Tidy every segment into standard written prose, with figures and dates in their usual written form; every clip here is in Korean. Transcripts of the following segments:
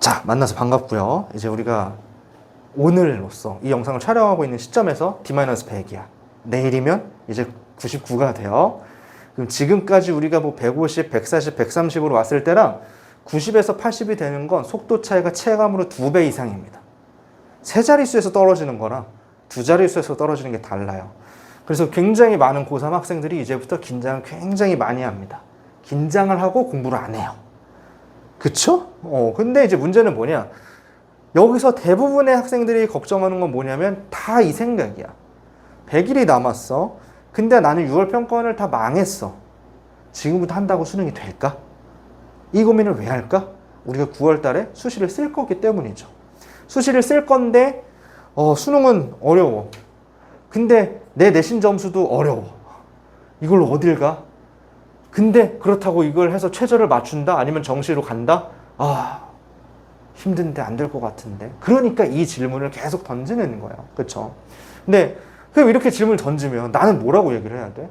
자, 만나서 반갑고요. 이제 우리가 오늘로써 이 영상을 촬영하고 있는 시점에서 D-100이야. 내일이면 이제 99가 돼요. 그럼 지금까지 우리가 뭐 150, 140, 130으로 왔을 때랑 90에서 80이 되는 건 속도 차이가 체감으로 2배 이상입니다. 세 자릿수에서 떨어지는 거랑 두 자릿수에서 떨어지는 게 달라요. 그래서 굉장히 많은 고3 학생들이 이제부터 긴장을 굉장히 많이 합니다. 긴장을 하고 공부를 안 해요. 그쵸? 근데 이제 문제는 뭐냐? 여기서 대부분의 학생들이 걱정하는 건 뭐냐면 다 이 생각이야. 100일이 남았어. 근데 나는 6월 평가원을 다 망했어. 지금부터 한다고 수능이 될까? 이 고민을 왜 할까? 우리가 9월 달에 수시를 쓸 거기 때문이죠. 수시를 쓸 건데 수능은 어려워. 근데 내 내신 점수도 어려워. 이걸로 어딜 가? 근데 그렇다고 이걸 해서 최저를 맞춘다? 아니면 정시로 간다? 힘든데 안 될 것 같은데. 그러니까 이 질문을 계속 던지는 거예요. 그렇죠? 근데 그럼 이렇게 질문을 던지면 나는 뭐라고 얘기를 해야 돼?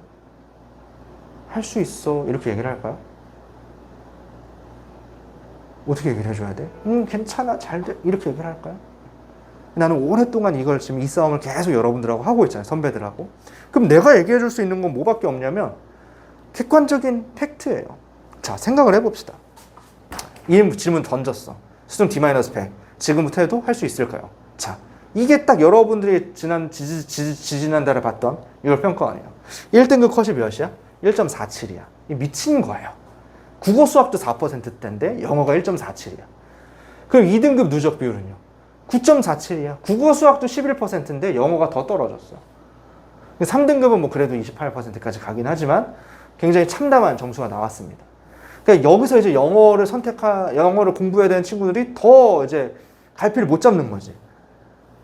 할 수 있어. 이렇게 얘기를 할까요? 어떻게 얘기를 해줘야 돼? 괜찮아. 잘 돼. 이렇게 얘기를 할까요? 나는 오랫동안 이걸 지금 이 싸움을 계속 여러분들하고 하고 있잖아요. 선배들하고. 그럼 내가 얘기해 줄 수 있는 건 뭐밖에 없냐면 객관적인 팩트예요. 자, 생각을 해봅시다. 이 질문 던졌어. 수능 D-100. 지금부터 해도 할 수 있을까요? 자, 이게 딱 여러분들이 지지난달에 봤던 6월 평가원이에요. 1등급 컷이 몇이야? 1.47이야. 미친 거예요. 국어 수학도 4%대인데 영어가 1.47이야. 그럼 2등급 누적 비율은요? 9.47이야. 국어 수학도 11%인데 영어가 더 떨어졌어. 3등급은 뭐 그래도 28%까지 가긴 하지만 굉장히 참담한 점수가 나왔습니다. 그러니까 여기서 이제 영어를 공부해야 되는 친구들이 더 이제 갈피를 못 잡는 거지.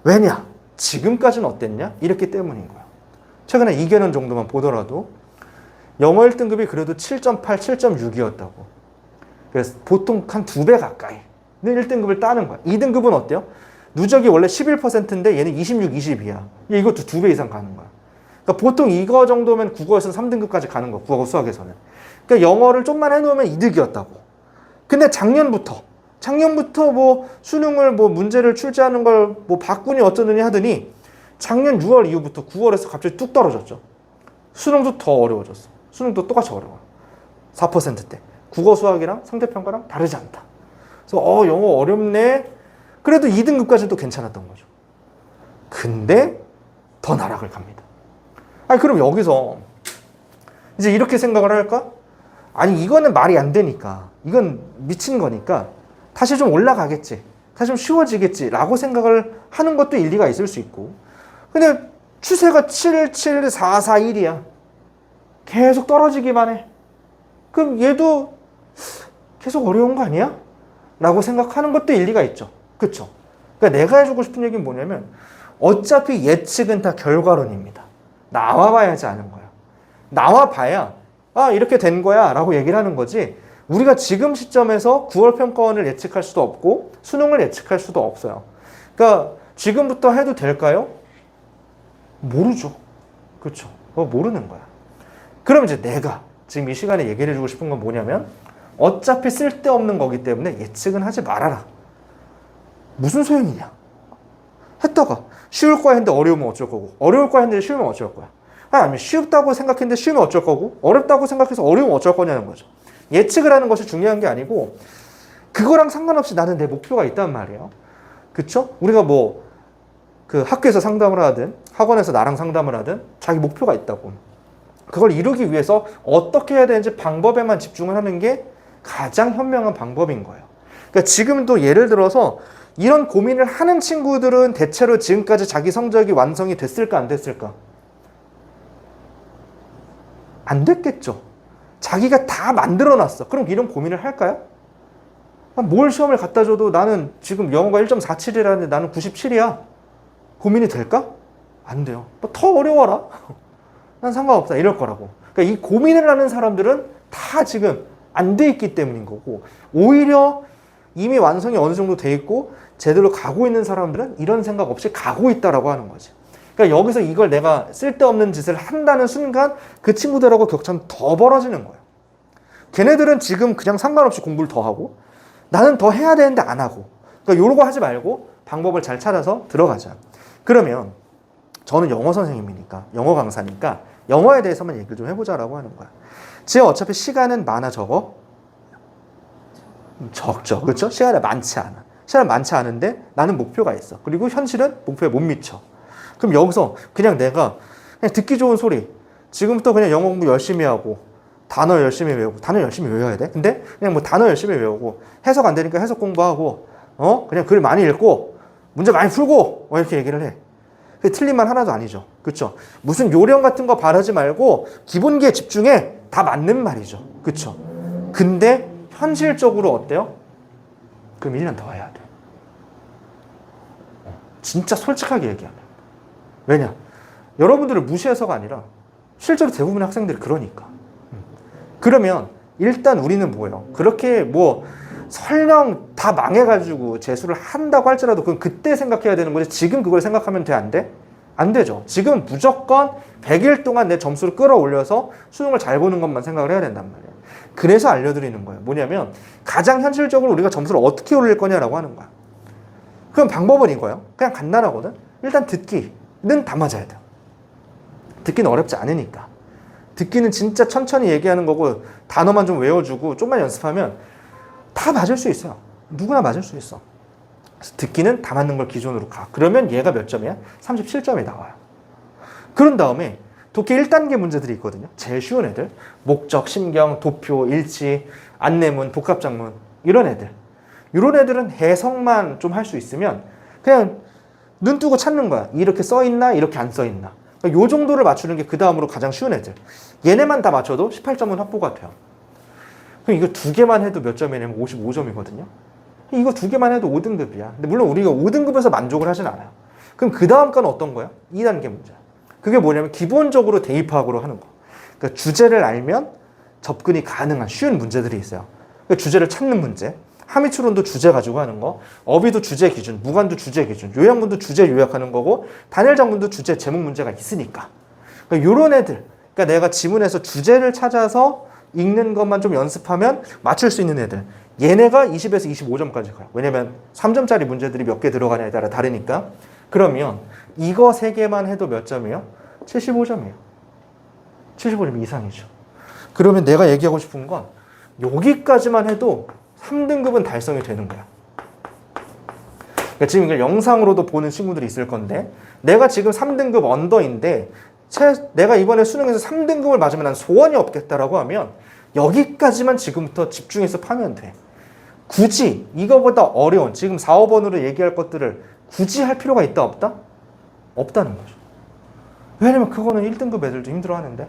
왜냐? 지금까지는 어땠냐? 이랬기 때문인 거야. 최근에 2개년 정도만 보더라도 영어 1등급이 그래도 7.8, 7.6이었다고. 그래서 보통 한 2배 가까이 1등급을 따는 거야. 2등급은 어때요? 누적이 원래 11%인데 얘는 26, 22야. 이것도 2배 이상 가는 거야. 그러니까 보통 이거 정도면 국어에서는 3등급까지 가는 거야. 국어 수학에서는. 그러니까 영어를 좀만 해놓으면 이득이었다고. 근데 작년부터 뭐 수능을 뭐 문제를 출제하는 걸 뭐 바꾸니 어쩌느니 하더니 작년 6월 이후부터 9월에서 갑자기 뚝 떨어졌죠. 수능도 더 어려워졌어. 수능도 똑같이 어려워. 4%대. 국어 수학이랑 상대평가랑 다르지 않다. 그래서 영어 어렵네. 그래도 2등급까지는 또 괜찮았던 거죠. 근데 더 나락을 갑니다. 아니 그럼 여기서 이제 이렇게 생각을 할까? 아니 이거는 말이 안 되니까. 이건 미친 거니까 다시 좀 올라가겠지. 다시 좀 쉬워지겠지. 라고 생각을 하는 것도 일리가 있을 수 있고. 근데 추세가 7, 7, 4, 4, 1이야. 계속 떨어지기만 해. 그럼 얘도 계속 어려운 거 아니야? 라고 생각하는 것도 일리가 있죠. 그쵸? 그러니까 내가 해주고 싶은 얘기는 뭐냐면 어차피 예측은 다 결과론입니다. 나와봐야지 아는 거야. 나와봐야 이렇게 된 거야 라고 얘기를 하는 거지 우리가 지금 시점에서 9월 평가원을 예측할 수도 없고 수능을 예측할 수도 없어요. 그러니까 지금부터 해도 될까요? 모르죠. 그렇죠? 모르는 거야. 그럼 이제 내가 지금 이 시간에 얘기를 해주고 싶은 건 뭐냐면 어차피 쓸데없는 거기 때문에 예측은 하지 말아라. 무슨 소용이냐? 했다가 쉬울 거야 했는데 어려우면 어쩔 거고 어려울 거야 했는데 쉬우면 어쩔 거야. 아니면 쉽다고 생각했는데 쉬우면 어쩔 거고 어렵다고 생각해서 어려우면 어쩔 거냐는 거죠. 예측을 하는 것이 중요한 게 아니고 그거랑 상관없이 나는 내 목표가 있단 말이에요. 그쵸? 우리가 뭐 그 학교에서 상담을 하든 학원에서 나랑 상담을 하든 자기 목표가 있다고. 그걸 이루기 위해서 어떻게 해야 되는지 방법에만 집중을 하는 게 가장 현명한 방법인 거예요. 그러니까 지금도 예를 들어서 이런 고민을 하는 친구들은 대체로 지금까지 자기 성적이 완성이 됐을까 안 됐을까? 안 됐겠죠. 자기가 다 만들어놨어. 그럼 이런 고민을 할까요? 뭘 시험을 갖다 줘도 나는 지금 영어가 1.47이라는데 나는 97이야. 고민이 될까? 안 돼요. 더 어려워라. 난 상관없다. 이럴 거라고. 그러니까 이 고민을 하는 사람들은 다 지금 안 돼 있기 때문인 거고 오히려 이미 완성이 어느 정도 돼 있고 제대로 가고 있는 사람들은 이런 생각 없이 가고 있다라고 하는 거지. 그러니까 여기서 이걸 내가 쓸데없는 짓을 한다는 순간 그 친구들하고 격차는 더 벌어지는 거예요. 걔네들은 지금 그냥 상관없이 공부를 더 하고 나는 더 해야 되는데 안 하고 그러니까 요거 하지 말고 방법을 잘 찾아서 들어가자. 그러면 저는 영어 선생님이니까, 영어 강사니까 영어에 대해서만 얘기를 좀 해보자라고 하는 거야. 제 어차피 시간은 많아 적어? 적죠. 그렇죠? 시간이 많지 않아. 시간이 많지 않은데 나는 목표가 있어. 그리고 현실은 목표에 못 미쳐. 그럼 여기서 그냥 내가 그냥 듣기 좋은 소리, 지금부터 그냥 영어 공부 열심히 하고 단어 열심히 외우고, 단어 열심히 외워야 돼. 근데 그냥 뭐 단어 열심히 외우고 해석 안 되니까 해석 공부하고 그냥 글 많이 읽고 문제 많이 풀고 이렇게 얘기를 해. 그게 틀린 말 하나도 아니죠. 그렇죠? 무슨 요령 같은 거 바라지 말고 기본기에 집중해. 다 맞는 말이죠. 그렇죠? 근데 현실적으로 어때요? 그럼 1년 더 해야 돼. 진짜 솔직하게 얘기하면. 왜냐? 여러분들을 무시해서가 아니라 실제로 대부분의 학생들이 그러니까. 그러면 일단 우리는 뭐예요? 그렇게 뭐 설령 다 망해가지고 재수를 한다고 할지라도 그건 그때 생각해야 되는 거지. 지금 그걸 생각하면 돼? 안 돼? 안 되죠. 지금 무조건 100일 동안 내 점수를 끌어올려서 수능을 잘 보는 것만 생각을 해야 된단 말이에요. 그래서 알려드리는 거예요. 뭐냐면 가장 현실적으로 우리가 점수를 어떻게 올릴 거냐라고 하는 거야. 그럼 방법은 이거예요. 그냥 간단하거든. 일단 듣기는 다 맞아야 돼요. 듣기는 어렵지 않으니까. 듣기는 진짜 천천히 얘기하는 거고 단어만 좀 외워주고 좀만 연습하면 다 맞을 수 있어요. 누구나 맞을 수 있어. 그래서 듣기는 다 맞는 걸 기준으로 가. 그러면 얘가 몇 점이야? 37점이 나와요. 그런 다음에 독해 1단계 문제들이 있거든요. 제일 쉬운 애들. 목적, 심경, 도표, 일치, 안내문, 복합작문 이런 애들. 이런 애들은 해석만 좀 할 수 있으면 그냥 눈 뜨고 찾는 거야. 이렇게 써있나? 이렇게 안 써있나? 그러니까 요 정도를 맞추는 게 그 다음으로 가장 쉬운 애들. 얘네만 다 맞춰도 18점은 확보가 돼요. 그럼 이거 두 개만 해도 몇 점이냐면 55점이거든요. 이거 두 개만 해도 5등급이야. 근데 물론 우리가 5등급에서 만족을 하진 않아요. 그럼 그 다음 건 어떤 거야? 2단계 문제. 그게 뭐냐면 기본적으로 대입학으로 하는 거. 그러니까 주제를 알면 접근이 가능한 쉬운 문제들이 있어요. 그러니까 주제를 찾는 문제. 하미추론도 주제 가지고 하는 거, 어비도 주제 기준, 무관도 주제 기준, 요약문도 주제 요약하는 거고, 단일작문도 주제 제목 문제가 있으니까. 그러니까 요런 애들, 그러니까 내가 지문에서 주제를 찾아서 읽는 것만 좀 연습하면 맞출 수 있는 애들. 얘네가 20에서 25점까지 가요. 왜냐면 3점짜리 문제들이 몇 개 들어가냐에 따라 다르니까. 그러면 이거 3개만 해도 몇 점이에요? 75점이에요. 75점 이상이죠. 그러면 내가 얘기하고 싶은 건 여기까지만 해도 3등급은 달성이 되는 거야. 그러니까 지금 이걸 영상으로도 보는 친구들이 있을 건데 내가 지금 3등급 언더인데 내가 이번에 수능에서 3등급을 맞으면 난 소원이 없겠다라고 하면 여기까지만 지금부터 집중해서 파면 돼. 굳이 이거보다 어려운 지금 4, 5번으로 얘기할 것들을 굳이 할 필요가 있다 없다? 없다는 거죠. 왜냐면 그거는 1등급 애들도 힘들어하는데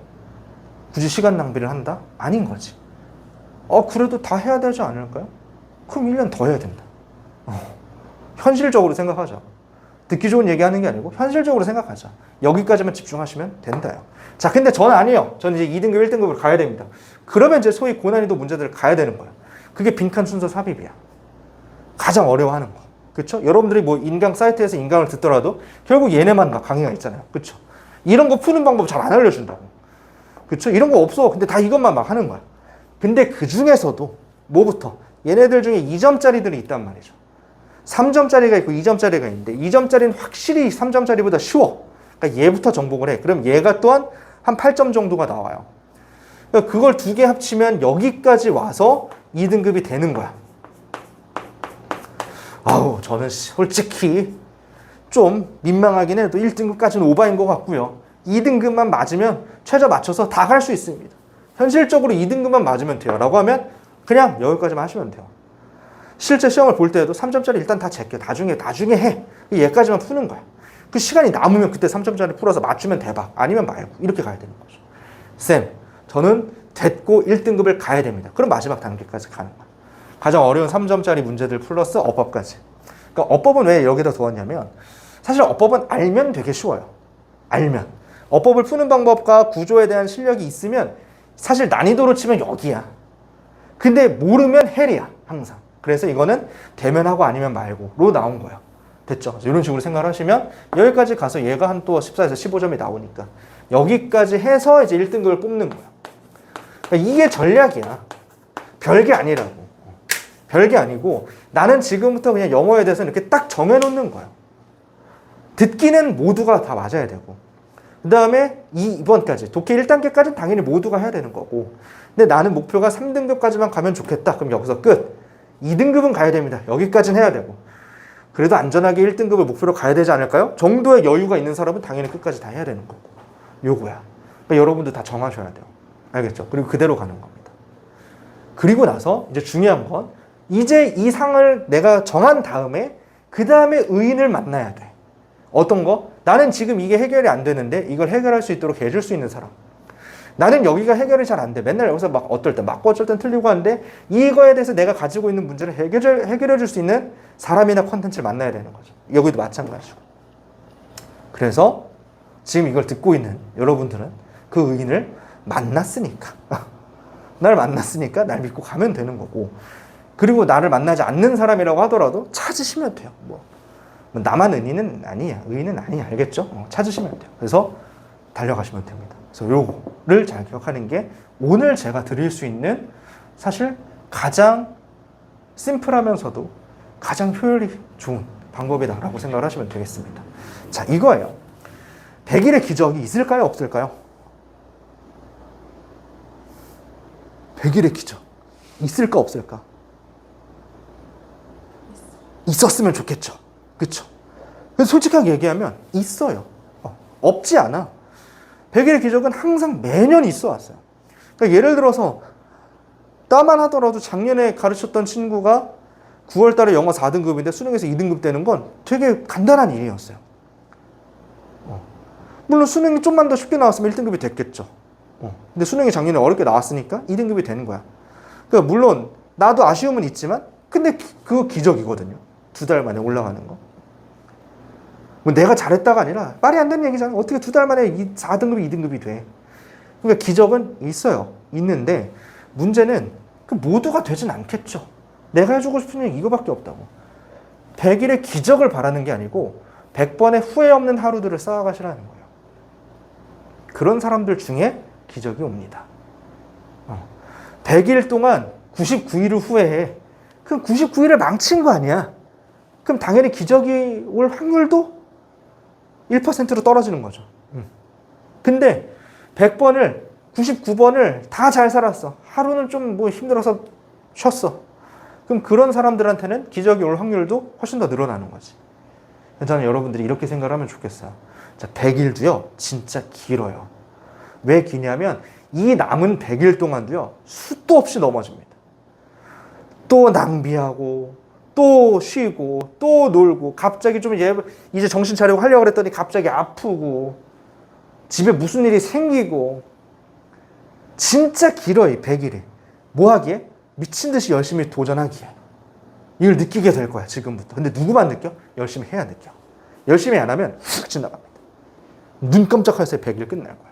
굳이 시간 낭비를 한다? 아닌 거지. 그래도 다 해야 되지 않을까요? 그럼 1년 더 해야 된다. 현실적으로 생각하자. 듣기 좋은 얘기하는 게 아니고 현실적으로 생각하자. 여기까지만 집중하시면 된다요. 자, 근데 저는 아니에요. 저는 이제 2등급, 1등급을 가야 됩니다. 그러면 이제 소위 고난이도 문제들을 가야 되는 거예요. 그게 빈칸 순서 삽입이야. 가장 어려워하는 거. 그렇죠? 여러분들이 뭐 인강 사이트에서 인강을 듣더라도 결국 얘네만 막 강의가 있잖아요. 그렇죠? 이런 거 푸는 방법 잘 안 알려준다고. 그렇죠? 이런 거 없어. 근데 다 이것만 막 하는 거야. 근데 그 중에서도 뭐부터? 얘네들 중에 2점짜리들이 있단 말이죠. 3점짜리가 있고 2점짜리가 있는데 2점짜리는 확실히 3점짜리보다 쉬워. 그러니까 얘부터 정복을 해. 그럼 얘가 또한 한 8점 정도가 나와요. 그러니까 그걸 두 개 합치면 여기까지 와서 2등급이 되는 거야. 저는 솔직히 좀 민망하긴 해도 1등급까지는 오바인 것 같고요. 2등급만 맞으면 최저 맞춰서 다 갈 수 있습니다. 현실적으로 2등급만 맞으면 돼요. 라고 하면 그냥 여기까지만 하시면 돼요. 실제 시험을 볼 때에도 3점짜리 일단 다 제껴. 나중에 해. 얘까지만 푸는 거야. 그 시간이 남으면 그때 3점짜리 풀어서 맞추면 대박. 아니면 말고. 이렇게 가야 되는 거죠. 쌤, 저는 됐고 1등급을 가야 됩니다. 그럼 마지막 단계까지 가는 거야. 가장 어려운 3점짜리 문제들 플러스 어법까지. 그러니까 어법은 왜 여기다 두었냐면 사실 어법은 알면 되게 쉬워요. 알면. 어법을 푸는 방법과 구조에 대한 실력이 있으면 사실 난이도로 치면 여기야. 근데 모르면 헬이야. 항상. 그래서 이거는 되면 하고 아니면 말고로 나온 거야. 됐죠? 이런 식으로 생각을 하시면 여기까지 가서 얘가 한 또 14에서 15점이 나오니까 여기까지 해서 이제 1등급을 뽑는 거야. 그러니까 이게 전략이야. 별게 아니라고. 별게 아니고 나는 지금부터 그냥 영어에 대해서 이렇게 딱 정해놓는 거예요. 듣기는 모두가 다 맞아야 되고 그 다음에 2번까지 독해 1단계까지는 당연히 모두가 해야 되는 거고 근데 나는 목표가 3등급까지만 가면 좋겠다. 그럼 여기서 끝. 2등급은 가야 됩니다. 여기까지는 해야 되고 그래도 안전하게 1등급을 목표로 가야 되지 않을까요? 정도의 여유가 있는 사람은 당연히 끝까지 다 해야 되는 거고 요거야. 그러니까 여러분들 다 정하셔야 돼요. 알겠죠? 그리고 그대로 가는 겁니다. 그리고 나서 이제 중요한 건 이제 이 상을 내가 정한 다음에 그 다음에 의인을 만나야 돼. 어떤 거? 나는 지금 이게 해결이 안 되는데 이걸 해결할 수 있도록 해줄 수 있는 사람. 나는 여기가 해결이 잘 안 돼. 맨날 여기서 막 어떨 때 맞고 어쩔 땐 틀리고 하는데 이거에 대해서 내가 가지고 있는 문제를 해결해 줄 수 있는 사람이나 콘텐츠를 만나야 되는 거죠. 여기도 마찬가지고. 그래서 지금 이걸 듣고 있는 여러분들은 그 의인을 만났으니까 날 만났으니까 날 믿고 가면 되는 거고 그리고 나를 만나지 않는 사람이라고 하더라도 찾으시면 돼요. 뭐 나만 의인은 아니야. 의인은 아니야. 알겠죠? 찾으시면 돼요. 그래서 달려가시면 됩니다. 그래서 요거를 잘 기억하는 게 오늘 제가 드릴 수 있는 사실 가장 심플하면서도 가장 효율이 좋은 방법이다라고 생각을 하시면 되겠습니다. 자, 이거예요. 100일의 기적이 있을까요? 없을까요? 100일의 기적. 있을까? 없을까? 있었으면 좋겠죠. 그쵸? 그래서 솔직하게 얘기하면 있어요. 없지 않아. 100일의 기적은 항상 매년 있어 왔어요. 그러니까 예를 들어서 따만 하더라도 작년에 가르쳤던 친구가 9월 달에 영어 4등급인데 수능에서 2등급 되는 건 되게 간단한 일이었어요. 물론 수능이 좀만 더 쉽게 나왔으면 1등급이 됐겠죠. 근데 수능이 작년에 어렵게 나왔으니까 2등급이 되는 거야. 그러니까 물론 나도 아쉬움은 있지만 근데 그거 기적이거든요. 2달 만에 올라가는 거. 뭐 내가 잘했다가 아니라 말이 안 되는 얘기잖아. 어떻게 2달 만에 4등급이 2등급이 돼. 그러니까 기적은 있어요. 있는데 문제는 그 모두가 되진 않겠죠. 내가 해주고 싶은 얘기 이거밖에 없다고. 100일의 기적을 바라는 게 아니고 100번의 후회 없는 하루들을 쌓아가시라는 거예요. 그런 사람들 중에 기적이 옵니다. 100일 동안 99일을 후회해. 그럼 99일을 망친 거 아니야. 그럼 당연히 기적이 올 확률도 1%로 떨어지는 거죠. 근데 100번을 99번을 다 잘 살았어. 하루는 좀 뭐 힘들어서 쉬었어. 그럼 그런 사람들한테는 기적이 올 확률도 훨씬 더 늘어나는 거지. 저는 여러분들이 이렇게 생각을 하면 좋겠어요. 자, 100일도요, 진짜 길어요. 왜 기냐면 이 남은 100일 동안도요, 수도 없이 넘어집니다. 또 낭비하고, 또 쉬고, 또 놀고, 갑자기 좀 이제 정신 차리고 하려고 그랬더니 갑자기 아프고, 집에 무슨 일이 생기고, 진짜 길어요, 이 100일이. 뭐 하기에? 미친 듯이 열심히 도전하기에. 이걸 느끼게 될 거야, 지금부터. 근데 누구만 느껴? 열심히 해야 느껴. 열심히 안 하면 훅 지나갑니다. 눈 깜짝할 새 100일 끝날 거야.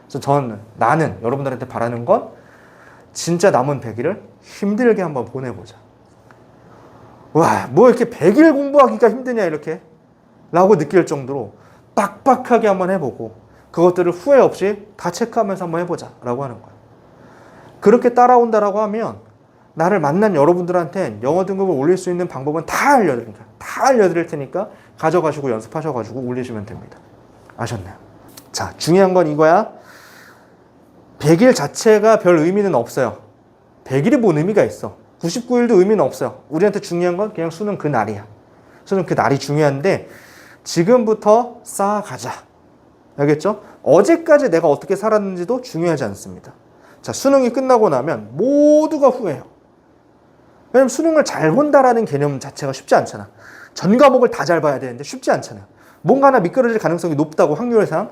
그래서 나는 여러분들한테 바라는 건 진짜 남은 100일을 힘들게 한번 보내보자. 와, 뭐 이렇게 100일 공부하기가 힘드냐, 이렇게. 라고 느낄 정도로 빡빡하게 한번 해보고 그것들을 후회 없이 다 체크하면서 한번 해보자. 라고 하는 거야. 그렇게 따라온다라고 하면 나를 만난 여러분들한테 영어 등급을 올릴 수 있는 방법은 다 알려드릴 테니까 가져가시고 연습하셔가지고 올리시면 됩니다. 아셨나요? 자, 중요한 건 이거야. 100일 자체가 별 의미는 없어요. 100일이 뭔 의미가 있어? 99일도 의미는 없어요. 우리한테 중요한 건 그냥 수능 그 날이야. 수능 그 날이 중요한데 지금부터 쌓아가자. 알겠죠? 어제까지 내가 어떻게 살았는지도 중요하지 않습니다. 자, 수능이 끝나고 나면 모두가 후회해요. 왜냐면 수능을 잘 본다라는 개념 자체가 쉽지 않잖아. 전 과목을 다 잘 봐야 되는데 쉽지 않잖아. 뭔가 하나 미끄러질 가능성이 높다고 확률상.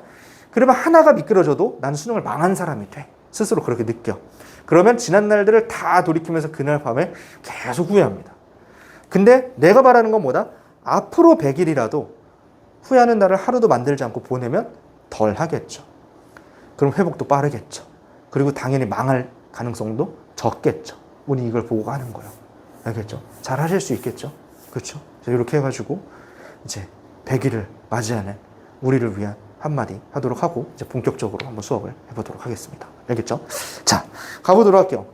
그러면 하나가 미끄러져도 나는 수능을 망한 사람이 돼. 스스로 그렇게 느껴. 그러면 지난 날들을 다 돌이키면서 그날 밤에 계속 후회합니다. 근데 내가 바라는 건 뭐다? 앞으로 100일이라도 후회하는 날을 하루도 만들지 않고 보내면 덜 하겠죠. 그럼 회복도 빠르겠죠. 그리고 당연히 망할 가능성도 적겠죠. 우리 이걸 보고 가는 거예요. 알겠죠? 잘 하실 수 있겠죠? 그렇죠? 이렇게 해가지고 이제 100일을 맞이하는 우리를 위한 한마디 하도록 하고 이제 본격적으로 한번 수업을 해보도록 하겠습니다. 알겠죠? 자, 가보도록 할게요.